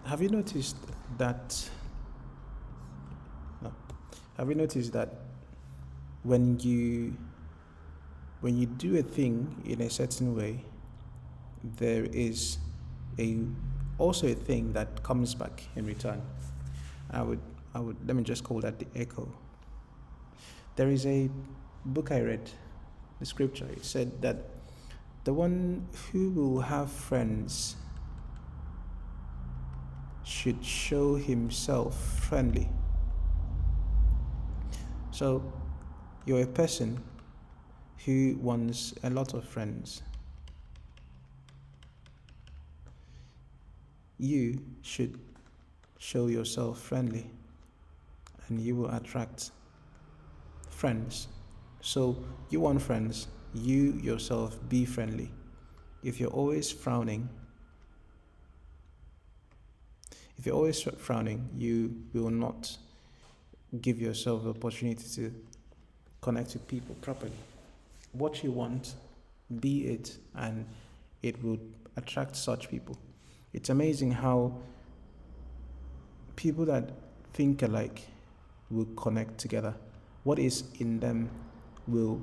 Have you noticed that? No. Have you noticed that when you do a thing in a certain way, there is a also a thing that comes back in return. I would let me just call that the echo. There is a book I read, the scripture. It said that the one who will have friends should show himself friendly. So you're a person who wants a lot of friends. You should show yourself friendly and you will attract friends. So you want friends, you yourself be friendly. If you're always frowning, you will not give yourself the opportunity to connect with people properly. What you want, be it, and it will attract such people. It's amazing how people that think alike will connect together. What is in them will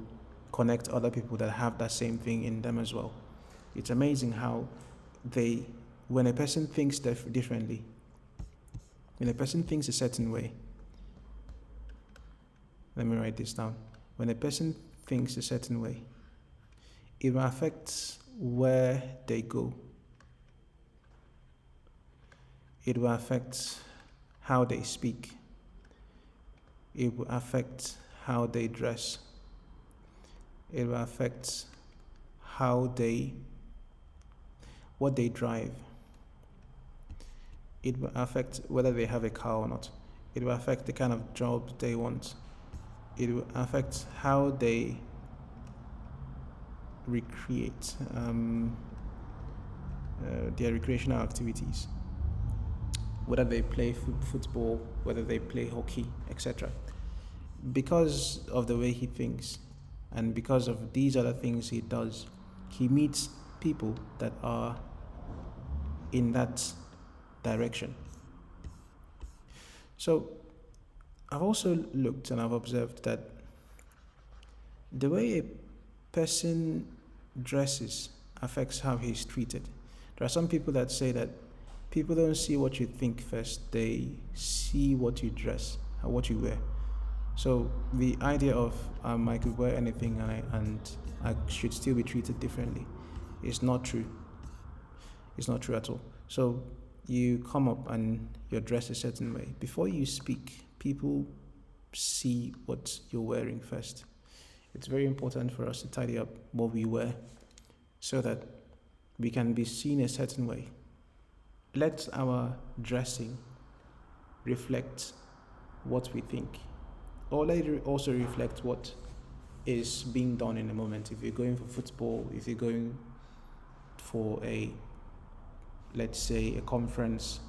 connect other people that have that same thing in them as well. It's amazing how when a person thinks differently, when a person thinks a certain way, let me write this down. When a person thinks a certain way, it will affect where they go. It will affect how they speak. It will affect how they dress. It will affect what they drive. It will affect whether they have a car or not. It will affect the kind of job they want. It will affect how they recreate their recreational activities, whether they play football, whether they play hockey, etc. Because of the way he thinks and because of these other things he does, he meets people that are in that direction. So I've also looked and I've observed that the way a person dresses affects how he's treated. There are some people that say that people don't see what you think first, they see what you dress and what you wear. So the idea of I could wear anything and I should still be treated differently is not true. It's not true at all. So you come up and you're dressed a certain way. Before you speak, people see what you're wearing first. It's very important for us to tidy up what we wear so that we can be seen a certain way. Let our dressing reflect what we think, or let it also reflect what is being done in the moment. If you're going for football, if you're going for let's say a conference,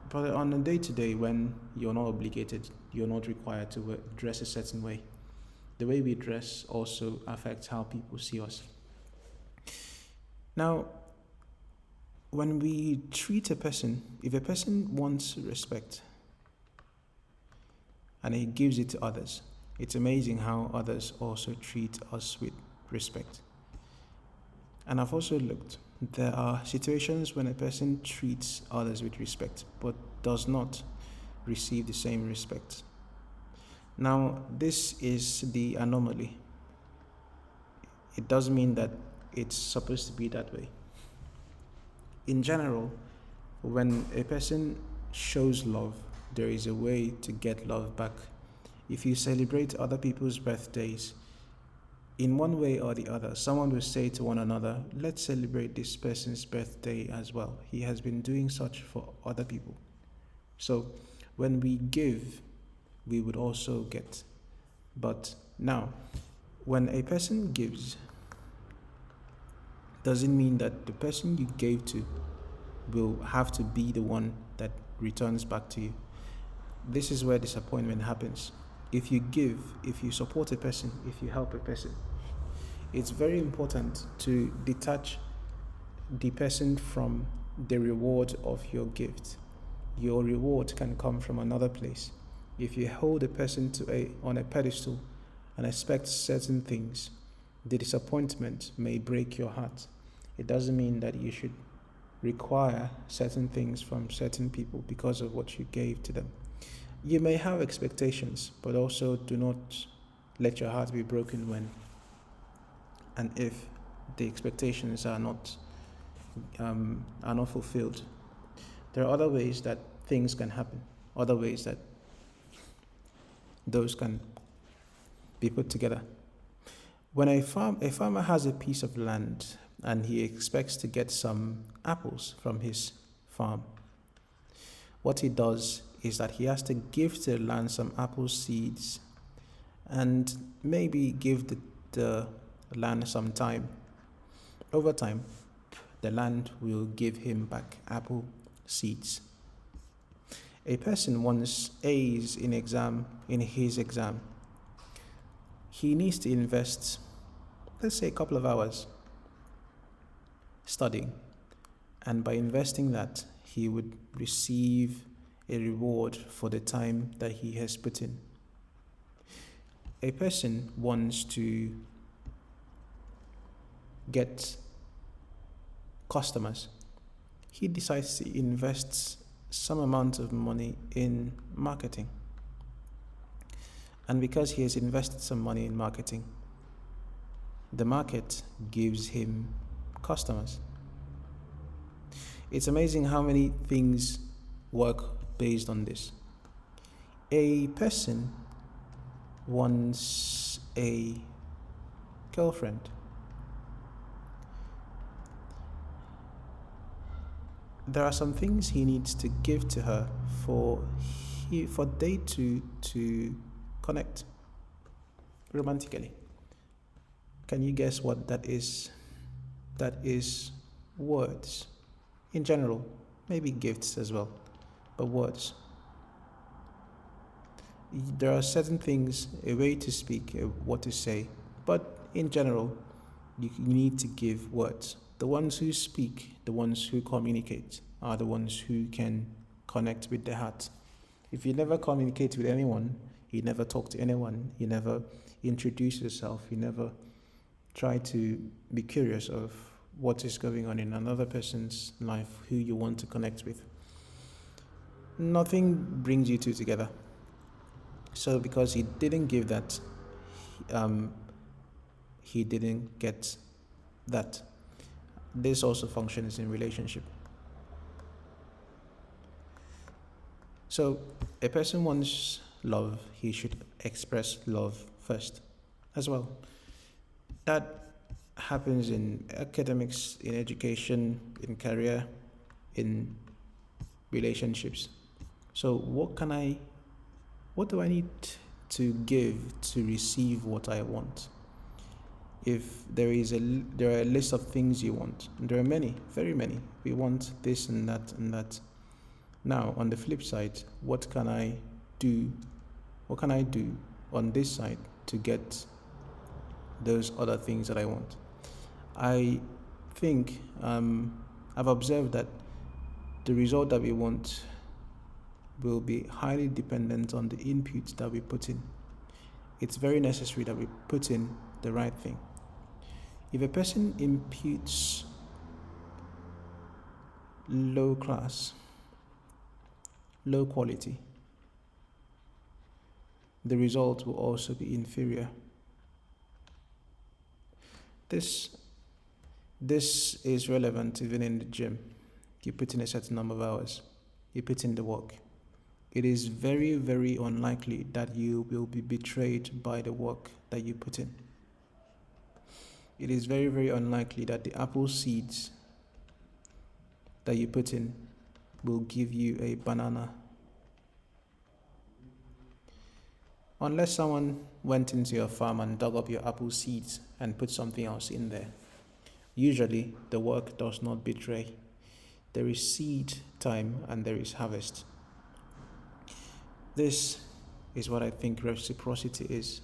but on a day-to-day when you're not obligated, you're not required to dress a certain way. The way we dress also affects how people see us. Now, when we treat a person, if a person wants respect and he gives it to others, it's amazing how others also treat us with respect. And I've also looked, there are situations when a person treats others with respect but does not receive the same respect. Now, this is the anomaly. It doesn't mean that it's supposed to be that way. In general, when a person shows love, there is a way to get love back. If you celebrate other people's birthdays, in one way or the other, someone will say to one another, let's celebrate this person's birthday as well. He has been doing such for other people. So when we give, we would also get. But now, when a person gives, doesn't mean that the person you gave to will have to be the one that returns back to you. This is where disappointment happens. If you give, if you support a person, if you help a person, it's very important to detach the person from the reward of your gift. Your reward can come from another place. If you hold a person on a pedestal and expect certain things, the disappointment may break your heart. It doesn't mean that you should require certain things from certain people because of what you gave to them. You may have expectations, but also do not let your heart be broken when and if the expectations are not fulfilled. There are other ways that things can happen, other ways that those can be put together. When a farmer has a piece of land and he expects to get some apples from his farm, what he does is that he has to give to the land some apple seeds and maybe give the land some time. Over time, the land will give him back apple seeds. A person wants A's in his exam. He needs to invest, let's say, a couple of hours studying, and by investing that, he would receive a reward for the time that he has put in. A person wants to get customers. He decides to invest some amount of money in marketing. And because he has invested some money in marketing, the market gives him customers. It's amazing how many things work based on this. A person wants a girlfriend. There are some things he needs to give to her for they to connect romantically. Can you guess what that is? That is words. In general, maybe gifts as well, but words. There are certain things, a way to speak, what to say, but in general, you need to give words. The ones who speak, the ones who communicate, are the ones who can connect with the heart. If you never communicate with anyone, you never talk to anyone, you never introduce yourself, you never try to be curious of what is going on in another person's life who you want to connect with, nothing brings you two together. So because he didn't give that, he didn't get that. This also functions in relationship. So a person wants love, he should express love first as well. That happens in academics, in education, in career, in relationships. So what do I need to give to receive what I want? If there are a list of things you want, and there are many, very many. We want this and that and that. Now, on the flip side, what can I do? What can I do on this side to get those other things that I want? I think I've observed that the result that we want will be highly dependent on the input that we put in. It's very necessary that we put in the right thing. If a person imputes low class, low quality, the result will also be inferior. This is relevant even in the gym. You put in a certain number of hours, you put in the work. It is very, very unlikely that you will be betrayed by the work that you put in. It is very, very unlikely that the apple seeds that you put in will give you a banana. Unless someone went into your farm and dug up your apple seeds and put something else in there. Usually, the work does not betray. There is seed time and there is harvest. This is what I think reciprocity is.